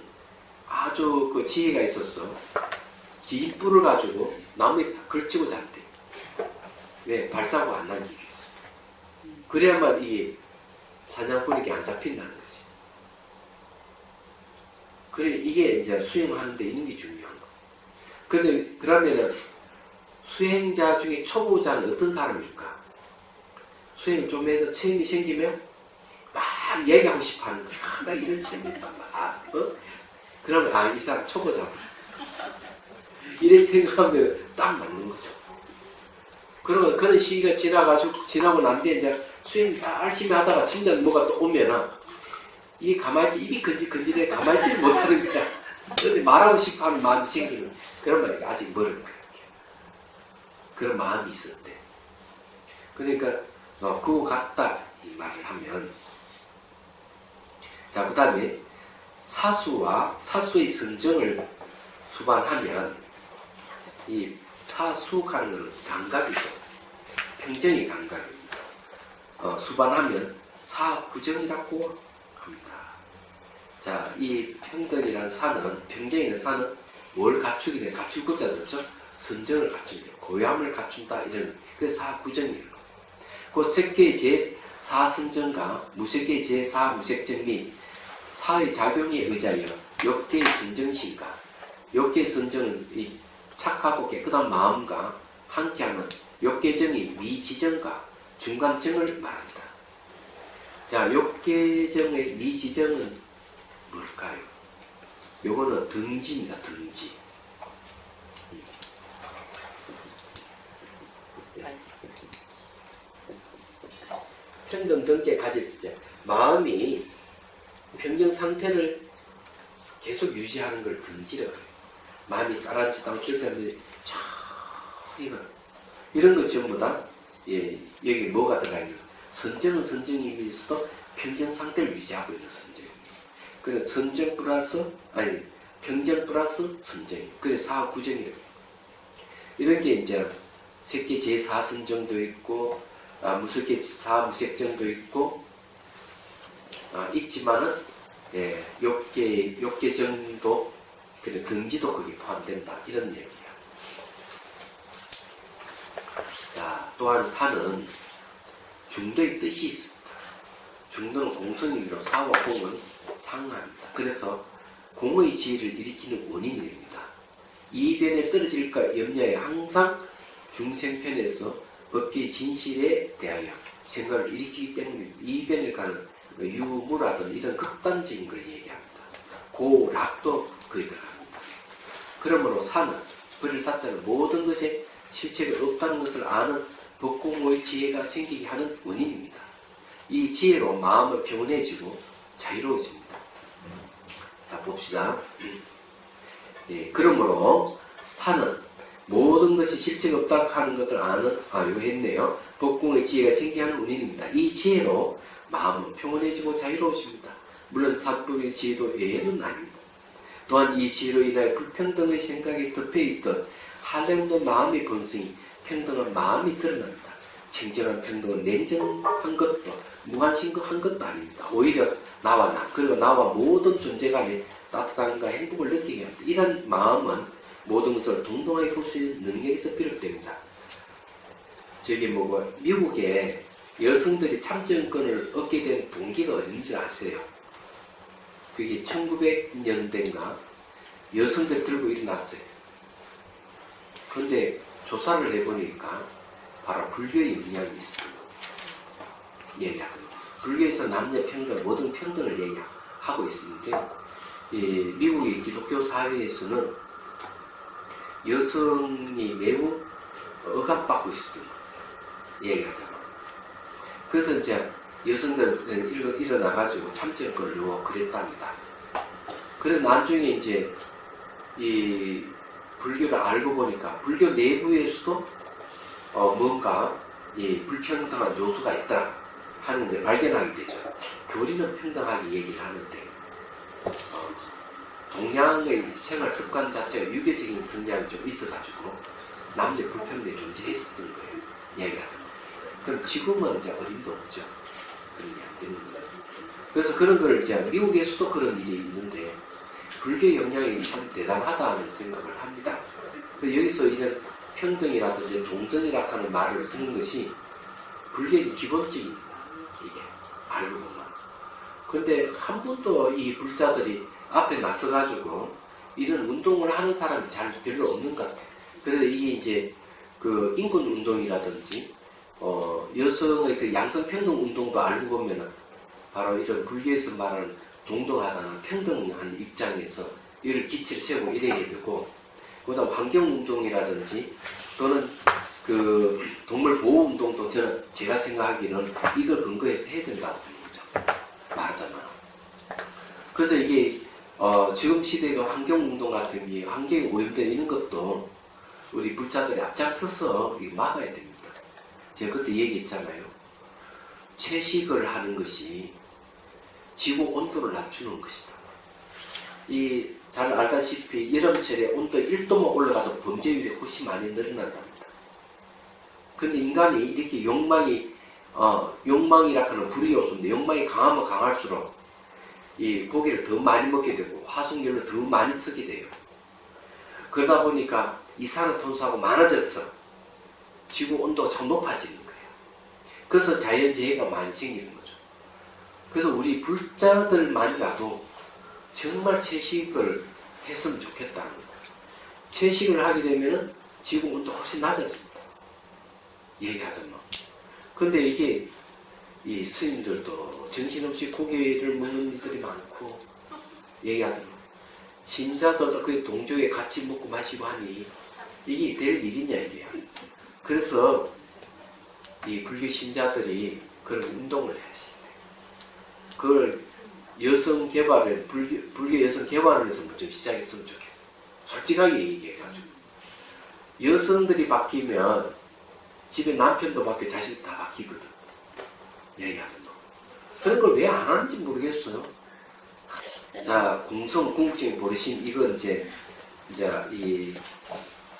아주 그 지혜가 있어서 긴 뿔을 가지고 나무에 다 걸치고 잔대. 왜? 발자국 안 남기게 했어. 그래야만 이 사냥꾼에게 안 잡힌다는 거지. 그래, 이게 이제 수행하는 데 있는 게 중요한 거. 근데 그러면은 수행자 중에 초보자는 어떤 사람일까? 수행을 좀 해서 체험이 생기면 막 얘기하고 싶어 하는 거야. 나 이런 체험이 막, 그러면, 이 사람 초보자구나. 이래 생각하면 딱 맞는 거죠. 그러면 그런 시기가 지나고 난 뒤에 이제 수행 열심히 하다가 진짜 뭐가 또 오면은, 이게 가만히 입이 건질건질해 가만히 있지 못하는 거야. 근데 말하고 싶어 하는 마음이 생기면, 그러면 아직 멀은 거야. 그런 마음이 있을 때. 그러니까, 그거 같다. 이 말을 하면. 자, 그 다음에 사수와 사수의 성정을 수반하면 이 사수하는 것은 감각이죠. 평정이 감각입니다. 수반하면 사구정이라고 합니다. 자, 이 평등이라는 사는, 평정이라는 사는 뭘 갖추게 돼? 갖출 것자도 없죠? 선정을 갖춘다. 고요함을 갖춘다. 이런, 그래서 사구정이에요. 그 색계의 제4선정과 무색계의 제4무색정 및 사의 작용에 의하여 욕계의 선정심과 욕계의 선정은 이 착하고 깨끗한 마음과 함께하는 욕계정이 미지정과 중간정을 말한다. 자, 욕계정의 미지정은 뭘까요? 요거는 등지입니다. 등지. 평정 등지에 가질지 마음이 평정 상태를 계속 유지하는 걸 등지라고 해요. 마음이 가라앉지도 않고 이런 것 전부 다 여기 뭐가 들어가 있는 선정은 선정이면서도 평정 상태를 유지하고 있는 선정입니다. 그래서 선정 플러스 평정 플러스 선정. 그래서 사구정이라고 해요. 이런 게 이제 색계 제4선정도 있고 무색계 4무색정도 있고 있지만은 욕계정도 그리고 등지도 거기 포함된다 이런 얘기야. 자, 또한 사는 중도의 뜻이 있습니다. 중도는 공성이므로 사와 공은 상합니다. 그래서 공의 지혜를 일으키는 원인이 됩니다. 이변에 떨어질까 염려에 항상 중생편에서 법계의 진실에 대하여 생각을 일으키기 때문에 이변을 가는 유무라든 이런 극단적인 걸 얘기합니다. 고락도 거기 들어갑니다. 그러므로 사는 버릴 사자는 모든 것에 실체가 없다는 것을 아는 법공의 지혜가 생기게 하는 원인입니다. 이 지혜로 마음은 평온해지고 자유로워집니다. 자, 봅시다. 그러므로 사는 모든 것이 실체가 없다 하는 것을 아는 요 했네요. 법공의 지혜가 생기게 하는 원인입니다. 이 지혜로 마음은 평온해지고 자유로워집니다. 물론 사법의 지혜도 예는 아닙니다. 또한 이 지혜로 인하여 불평등의 생각에 덮여있던 한량없는 마음의 본성이 평등한 마음이 드러납니다. 진정한 평등은 냉정한 것도 무관심한 것도 아닙니다. 오히려 나와 나 그리고 나와 모든 존재 간의 따뜻함과 행복을 느끼게 합니다. 이런 마음은 모든 것을 동등하게 볼 수 있는 능력에서 비롯됩니다. 미국에 여성들이 참정권을 얻게 된 동기가 어딘지 아세요? 그게 1900년대인가 여성들이 들고 일어났어요. 그런데 조사를 해보니까 바로 불교의 영향이 있습니다. 얘기하거든요. 불교에서 남녀 평등, 모든 평등을 얘기하고 있는데 미국의 기독교 사회에서는 여성이 매우 억압받고 있었던 거 얘기하잖아요. 그래서 이제 여성들 일어나가지고 참정권을 요구 그랬답니다. 그래서 나중에 이제 이 불교를 알고 보니까 불교 내부에서도 뭔가 불평등한 요소가 있다 하는 데 발견하게 되죠. 교리는 평등하게 얘기를 하는데 동양의 생활 습관 자체가 유교적인 성향이 좀 있어가지고 남녀 불평등이 존재했었던 거예요. 얘기하자면. 그럼 지금은 이제 어림도 없죠. 그런 게 안 되는 거예요. 그래서 그런 걸 이제 미국에서도 그런 일이 있는데 불교 영향이 참 대단하다는 생각을 합니다. 여기서 이런 평등이라든지 동등이라 하는 말을 쓰는 것이 불교의 기본적인 이게 알고 보면. 그런데 한 번도 이 불자들이 앞에 나서가지고 이런 운동을 하는 사람이 잘 별로 없는 것 같아요. 그래서 이게 이제 그 인권 운동이라든지 여성의 그 양성평등 운동도 알고 보면은 바로 이런 불교에서 말하는 동등하다는 평등한 입장에서 이를 기치를 세우고 이래야 되고, 그다음 환경운동이라든지 또는 그 동물보호운동도 저는 제가 생각하기에는 이걸 근거해서 해야 된다고 보는 거죠. 말하자면. 그래서 이게 지금 시대가 환경운동 같은 게 환경이 오염되는 이런 것도 우리 불자들이 앞장서서 막아야 됩니다. 제가 그때 얘기했잖아요. 채식을 하는 것이 지구 온도를 낮추는 것이다. 이 잘 알다시피 여름철에 온도 1도만 올라가도 범죄율이 훨씬 많이 늘어난답니다. 근데 인간이 이렇게 욕망이라 하는 불의 요소인데 욕망이 강하면 강할수록 이 고기를 더 많이 먹게 되고 화석연료를 더 많이 쓰게 돼요. 그러다 보니까 이산화탄소가 많아져서 지구 온도가 참 높아지는 거예요. 그래서 자연재해가 많이 생기는 거죠. 그래서 우리 불자들만이라도 정말 채식을 했으면 좋겠다는 거예요. 채식을 하게 되면 지구 온도가 훨씬 낮아집니다. 얘기하잖아. 근데 이게 이 스님들도 정신없이 고기를 먹는 이들이 많고 얘기하잖아. 신자들도 그 동조에 같이 먹고 마시고 하니 이게 될 일이냐 이게야. 그래서 이 불교 신자들이 그런 운동을 해야지. 그걸 여성 개발을 불교 여성 개발을 해서 먼저 시작했으면 좋겠어. 솔직하게 얘기해가지고 여성들이 바뀌면 집에 남편도 바뀌고 자식도 다 바뀌거든. 얘기하잖아. 그런 걸 왜 안 하는지 모르겠어요. 자, 궁극적인 보르심 이건 이제 이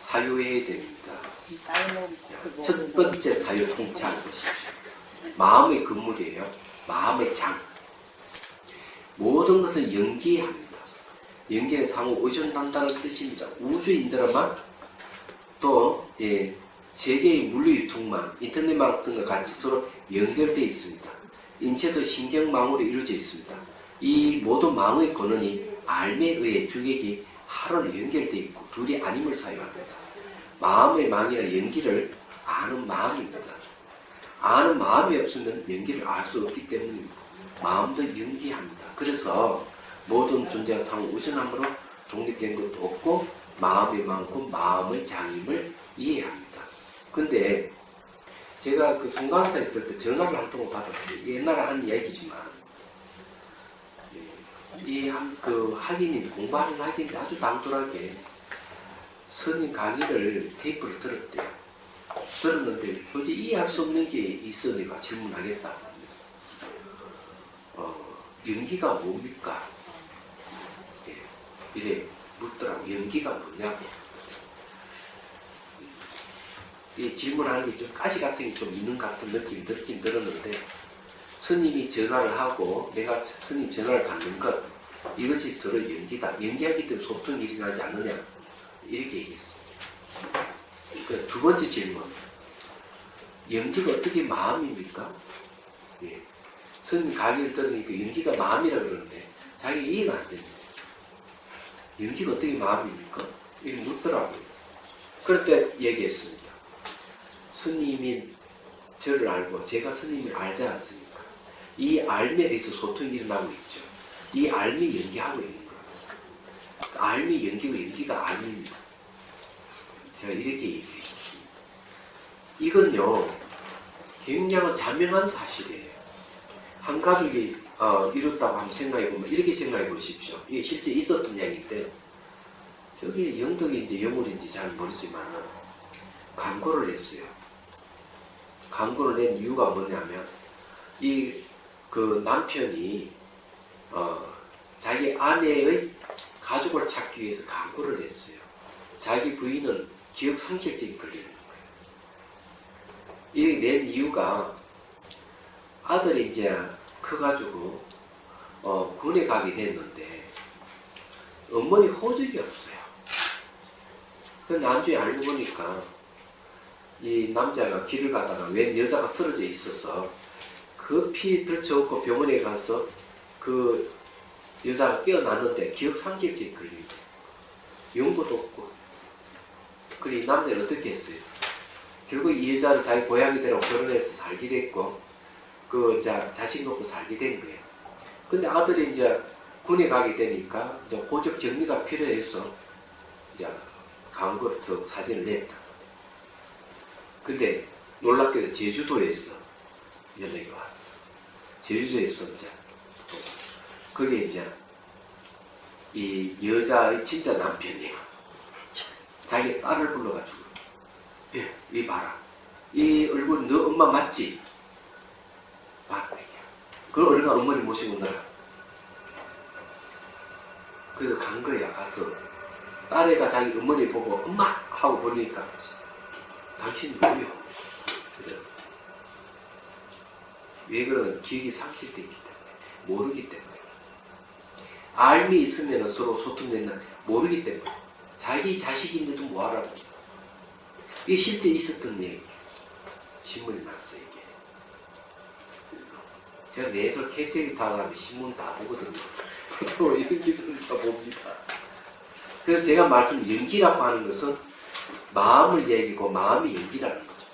사유해야 됩니다. 첫 번째 사유 통찰 보십시오. 마음의 건물이에요. 마음의 장. 모든 것은 연기합니다. 연기는 상호 의존한다는 뜻입니다. 우주인들만 또 세계의 물류 유통망, 인터넷망 같은 것 같이 서로 연결되어 있습니다. 인체도 신경망으로 이루어져 있습니다. 이 모든 망의 근원이 알에 의해 주객이 하루로 연결되어 있고 둘이 아님을 사유합니다. 마음의 망이나 연기를 아는 마음입니다. 아는 마음이 없으면 연기를 알 수 없기 때문입니다. 마음도 연기합니다. 그래서 모든 존재가 상호 우선함으로 독립된 것도 없고 마음이 많고 마음의 장임을 이해합니다. 근데 제가 그 송강사 있을 때 전화를 한 통을 받았어요. 옛날에 한 얘기지만 그 학인이 공부하는 학인이 아주 당돌하게 스님 강의를 테이프를 들었대요. 들었는데 도저히 이해할 수 없는 게 있으니까 질문하겠다. 연기가 뭡니까? 이래 묻더라고. 연기가 뭐냐고. 이 질문하는 게 좀 가시 같은 게 좀 있는 것 같은 느낌이 들긴 들었는데 스님이 전화를 하고 내가 스님 전화를 받는 것 이것이 서로 연기다. 연기하기 때문에 소통이 일어나지 않느냐 이렇게 얘기했어요. 두 번째 질문. 연기가 어떻게 마음입니까? 예. 스님 강의를 들으니까 연기가 마음이라 그러는데 자기 이해가 안 됩니다. 연기가 어떻게 마음입니까? 이렇게 묻더라고요. 그럴 때 얘기했습니다. 스님이 저를 알고 제가 스님을 알지 않습니까? 이 알미에 의해서 소통이 일어나고 있죠. 이 알미 연기하고 있는 거예요. 알미 연기고 연기가 알미입니다. 제가 이렇게 얘기해 줬습니다. 이건요 굉장히 자명한 사실이에요. 한 가족이 이렇다고 한번 생각해보면 이렇게 생각해 보십시오. 이게 실제 있었던 이야기인데 저기 영덕인지 여물인지 잘 모르지만 광고를 했어요. 광고를 낸 이유가 뭐냐면 그 남편이 자기 아내의 가족을 찾기 위해서 광고를 했어요. 자기 부인은 기억 상실증이 걸리는 거예요. 이 낸 이유가 아들이 이제 커가지고 군에 가게 됐는데 어머니 호적이 없어요. 그 나중에 알고 보니까 이 남자가 길을 가다가 웬 여자가 쓰러져 있어서 그 피 들쳐오고 병원에 가서 그 여자가 깨어났는데 기억 상실증이 걸립니다. 연고도 없고. 그리고 이 남자는 어떻게 했어요? 결국 이 여자는 자기 고향이대로 결혼해서 살게 됐고 그 이제 자식 놓고 살게 된 거예요. 근데 아들이 이제 군에 가게 되니까 이제 호적 정리가 필요해서 이제 광고를 사진을 냈다. 근데 놀랍게도 제주도에서 연락이 왔어. 제주도에서 이제 그게 이제 이 여자의 진짜 남편이에요. 자기 딸을 불러가지고 이 봐라. 이 얼굴 너 엄마 맞지? 맞다. 그걸 얼른 어머니 모시고 나가. 그래서 간 거야. 가서 딸애가 자기 어머니 보고 엄마 하고 보니까 당신 누구요? 그래. 왜 그러면 기억이 상실되기 때문에 모르기 때문에 알미 있으면 서로 소통된다 모르기 때문에 자기 자식인데도 뭐하라고. 이게 실제 있었던 얘기. 신문이 났어 이게. 제가 내서 KTX 타고 신문 다 보거든요. 또 이런 기사를 다 봅니다. 그래서 제가 말씀 연기라고 하는 것은 마음을 얘기고 마음이 연기라는 거죠.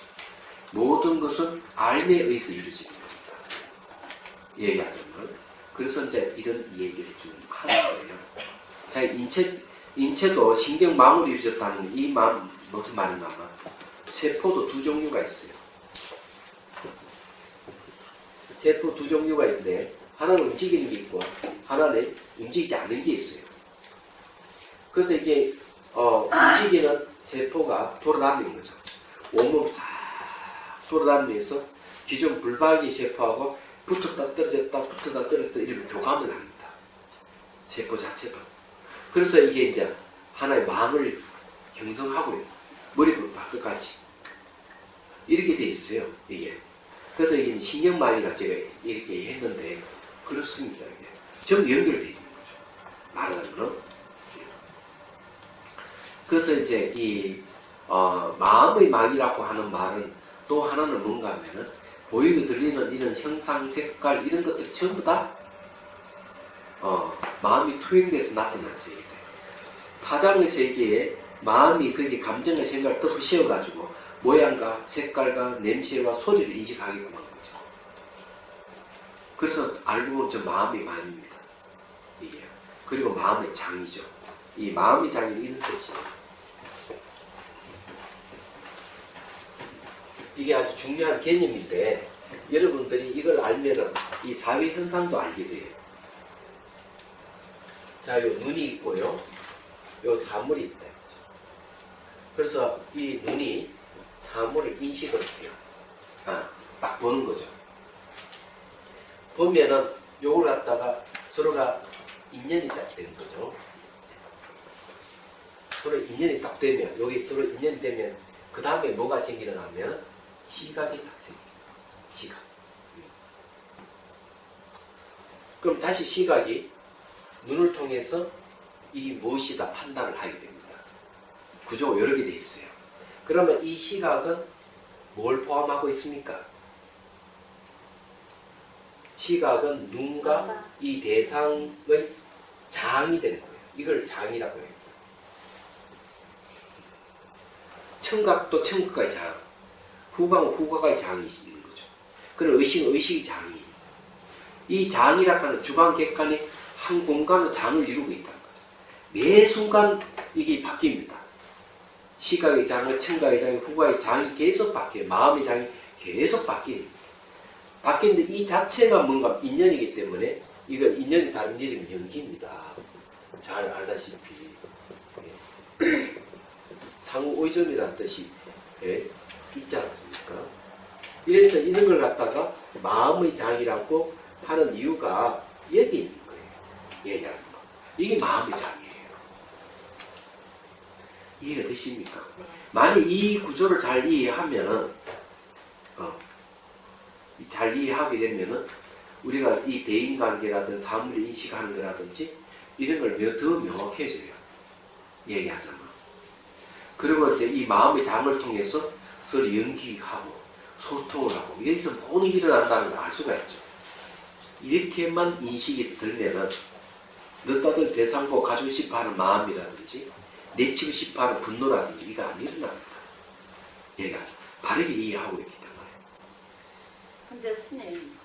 모든 것은 알에 의해서 이루어지는 겁니다. 얘기하자면. 그래서 이제 이런 얘기를 좀 하는 거예요. 자, 인체도 신경망으로 이루어졌다는 이 말, 무슨 말이냐면, 세포도 두 종류가 있어요. 세포 두 종류가 있는데, 하나는 움직이는 게 있고, 하나는 움직이지 않는 게 있어요. 그래서 이게, 움직이는 세포가 돌아다니는 거죠. 온몸 싹 돌아다니면서 기존 불박이 세포하고 붙었다 떨어졌다 붙었다 떨어졌다 이렇게 교감을 합니다. 세포 자체도. 그래서 이게 이제 하나의 망을 형성하고 있는 머리부터 발끝까지 이렇게 돼 있어요. 이게. 그래서 이게 신경망이라 제가 이렇게 했는데 그렇습니다. 이게 전부 연결되어 있는 거죠. 말하자면. 그래서 이제 이 마음의 망이라고 하는 말은 또 하나는 뭔가 하면은 보이고 들리는 이런 형상, 색깔 이런 것들 전부 다 마음이 투영돼서 나타나지. 파장의 세계에 마음이 거기 감정의 생각을 더 씌워가지고 모양과 색깔과 냄새와 소리를 인식하게끔 하는 거죠. 그래서 알고 보면 저 마음이 망입니다. 이게. 그리고 마음의 장이죠. 이 마음의 장이 이런 뜻이에요. 이게 아주 중요한 개념인데 여러분들이 이걸 알면은 이 사회 현상도 알게 돼요. 자, 요 눈이 있고요. 요 사물이 있다. 그래서 이 눈이 사물을 인식을 해요. 딱 보는 거죠. 보면은 요걸 갖다가 서로가 인연이 딱 되는 거죠. 서로 인연이 딱 되면, 여기 서로 인연이 되면 그 다음에 뭐가 생기는 하면 시각이 딱 생깁니다. 시각. 그럼 다시 시각이 눈을 통해서 이게 무엇이다 판단을 하게 됩니다. 구조가 여러 개 돼 있어요. 그러면 이 시각은 뭘 포함하고 있습니까? 시각은 눈과 이 대상의 장이 되는 거예요. 이걸 장이라고 해요. 청각도 청각의 장, 후각은 후각의 장이 있는 거죠. 그런 의식은 의식의 장이. 이 장이라 하는 주관객관이 한 공간의 장을 이루고 있다는 거죠. 매 순간 이게 바뀝니다. 시각의 장은 청각의 장이, 후각의 장이 계속 바뀌어요. 마음의 장이 계속 바뀌어요. 바뀌는데 이 자체가 뭔가 인연이기 때문에 이건 인연이 다른 이름이 연기입니다. 잘 알다시피 상호 의존이라는 뜻이 있지 않습니까? 이래서 이런 걸 갖다가 마음의 장이라고 하는 이유가 여기 있는 거예요. 얘기하는 거. 이게 마음의 장이에요. 이해가 되십니까? 만약 이 구조를 잘 이해하면은 잘 이해하게 되면은 우리가 이 대인관계라든지 사물을 인식하는 거라든지 이런 걸 더 명확해져요. 얘기하자면. 그리고 이제 이 마음의 장을 통해서 서로 연기하고 소통을 하고 여기서 모든 일이 일어난다는 걸 알 수가 있죠. 이렇게만 인식이 들면은 넣다들 대상고 가지고 싶어 하는 마음이라든지 내치고 싶어 하는 분노라든지 이거 안 일어납니다. 얘기하죠. 바르게 이해하고 있기 때문에. 근데 스님,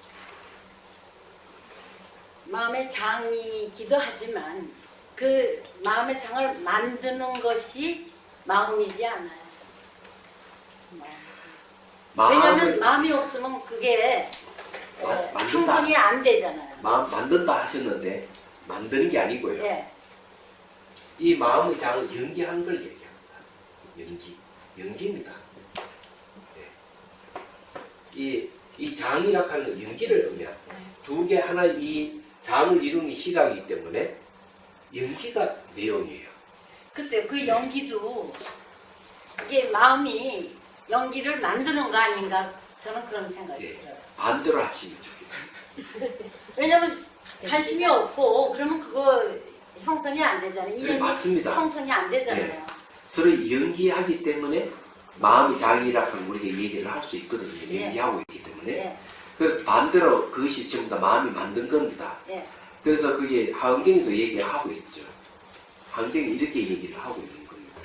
마음의 장이기도 하지만 그 마음의 장을 만드는 것이 마음이지 않아요. 왜냐하면 마음이 없으면 그게 형성이 안 되잖아요. 마음 만든다 하셨는데 만드는 게 아니고요. 예. 이 마음의 장을 연기하는 걸 얘기합니다. 연기입니다. 예. 이 장이라고 하는 건 연기를 의미합니다. 두 개 하나 이 장을 이루는 시각이기 때문에 연기가 내용이에요. 글쎄요, 그 연기도 이게 마음이 연기를 만드는 거 아닌가 저는 그런 생각이 들어요. 반대로 하시면 좋겠어요. 왜냐면 관심이 없고 그러면 그거 형성이 안 되잖아요. 이 네, 맞습니다. 형성이 안 되잖아요. 네. 서로 연기하기 때문에 마음이 장이라고 하는 우리가 얘기를 할 수 있거든요. 예. 연기하고 있기 때문에. 예. 그 반대로 그것이 전부 다 마음이 만든 겁니다. 예. 그래서 그게 하은경이도 얘기하고 있죠. 하은경이 이렇게 얘기를 하고 있는 겁니다.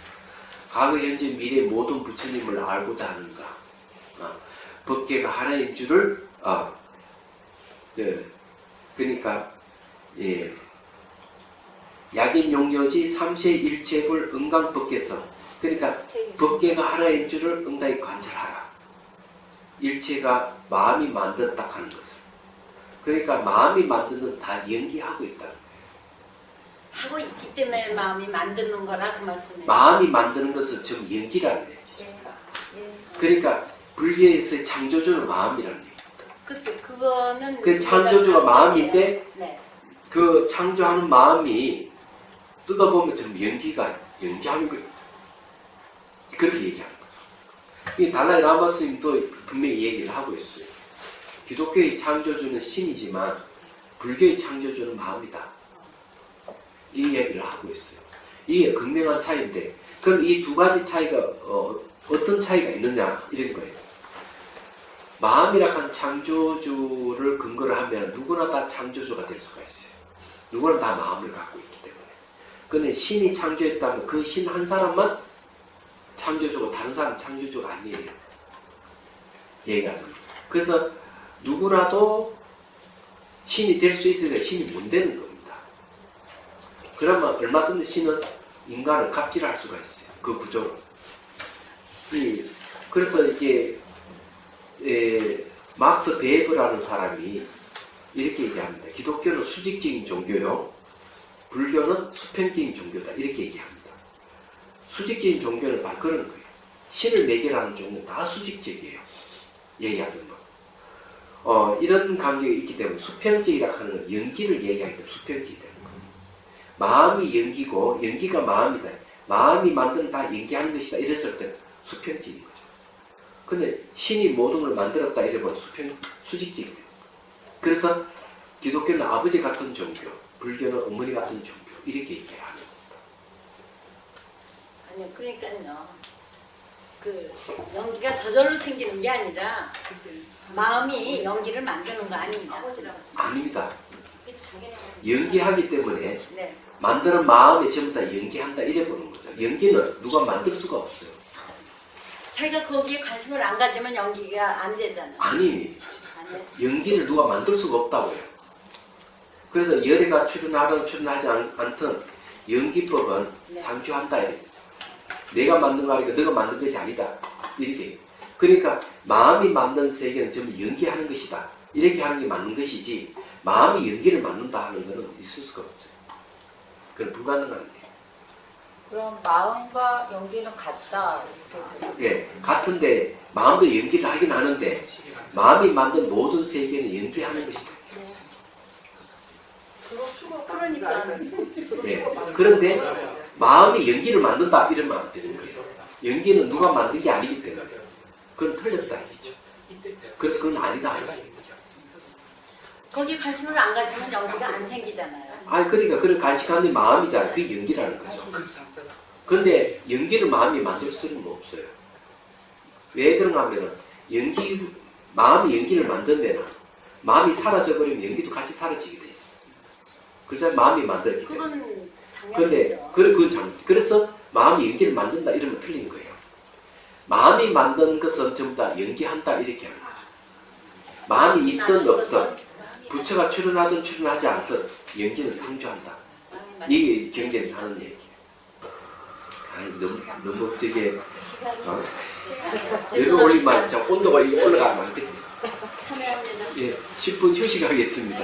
과거, 현재, 미래 모든 부처님을 알고자 하는가. 법계가 하나인 줄을 그러니까 약인용료지 삼세일체불 응강법계성 그러니까 법계가 하나인 줄을 응당히 관찰하라. 일체가 마음이 만들었다 하는 것을. 그러니까 마음이 만드는 다 연기하고 있다. 하고 있기 때문에 마음이 만드는 거라 그 말씀이에요. 마음이 만드는 것은 전부 연기라는 얘기죠. 그러니까 불교에서의 창조주는 마음이라는 얘기입니다. 글쎄 그거는 그 창조주가 마음인데 네. 그 창조하는 마음이 뜯어보면 전부 연기하는 거예요. 그렇게 얘기하는 거죠. 이 달라이 라마 스님도 분명히 얘기를 하고 있어요. 기독교의 창조주는 신이지만 불교의 창조주는 마음이다. 이 얘기를 하고 있어요. 이게 극명한 차이인데 그럼 이 두 가지 차이가 어떤 차이가 있느냐 이런 거예요. 마음이라 한 창조주를 근거로 하면 누구나 다 창조주가 될 수가 있어요. 누구나 다 마음을 갖고 있기 때문에. 근데 신이 창조했다면 그 신 한 사람만 창조주고 다른 사람 창조주가 아니에요. 얘기하죠. 그래서 누구라도 신이 될 수 있으니까 신이 못 되는 겁니다. 그러면 얼마든지 신은 인간을 갑질할 수가 있어요. 그 구조로. 그래서 이게 막스 베이브라는 사람이 이렇게 얘기합니다. 기독교는 수직적인 종교요. 불교는 수평적인 종교다. 이렇게 얘기합니다. 수직적인 종교는 바로 그런 거예요. 신을 매개하는 종교는 다 수직적이에요. 얘기하던 거. 이런 관계가 있기 때문에 수평적이라 하는 건 연기를 얘기하기 때문에 수평적이 되는 거예요. 마음이 연기고 연기가 마음이다. 마음이 만드는 다 연기하는 것이다. 이랬을 때 수평적인 거죠. 근데 신이 모든 걸 만들었다 이러면 수직적인 거예요. 그래서 기독교는 아버지 같은 종교, 불교는 어머니 같은 종교 이렇게 얘기해요. 아니요, 그러니까요. 그 연기가 저절로 생기는 게 아니라 마음이 연기를 만드는 거 아닙니까? 아닙니다. 그래서 자기네가 연기하기 때문에 네. 만드는 마음이 전부 다 연기한다 이래 보는 거죠. 연기는 누가 만들 수가 없어요. 자기가 거기에 관심을 안 가지면 연기가 안 되잖아요. 아니, 아니요. 연기를 누가 만들 수가 없다고요. 그래서 열애가 출현하든 출현하지 않든 연기법은 네. 상주한다 이랬어요. 내가 만든 거 아니까 너가 만든 것이 아니다. 이렇게. 그러니까 마음이 만든 세계는 전부 연기하는 것이다. 이렇게 하는 게 맞는 것이지 마음이 연기를 만든다 하는 것은 있을 수가 없어요. 그건 불가능한 거예요. 그럼 마음과 연기는 같다 이렇게 예, 같은데 마음도 연기를 하긴 하는데 마음이 만든 모든 세계는 연기하는 것이다. 그러니까 예, 그런데 마음이 연기를 만든다 이러면 안 되는 거예요. 연기는 누가 만든 게 아니기 때문에 그건 틀렸다 이죠. 그래서 그건 아니다. 거기 관심을 안 가지면 연기가 안 생기잖아요. 그러니까 그런 간직하는 마음이잖아. 그게 연기라는 거죠. 그런데 연기를 마음이 만들 수는 없어요. 왜 그런가 하면은 마음이 연기를 만든다면 마음이 사라져버리면 연기도 같이 사라지게 돼 있어. 그래서 마음이 만들었기 때문에. 그건 그런데 당연하죠. 그래서 마음이 연기를 만든다 이러면 틀린 거예요. 마음이 만든 것은 전부 다 연기한다 이렇게 하는 거죠. 마음이 있든 없든 부처가 출현하든 출현하지 않든 연기는 상주한다. 이게 경전에서 하는 얘기예요. 너무 저게 열을 올리면 온도가 올라가면 안 돼. 참여합니다. 예, 10분 휴식하겠습니다.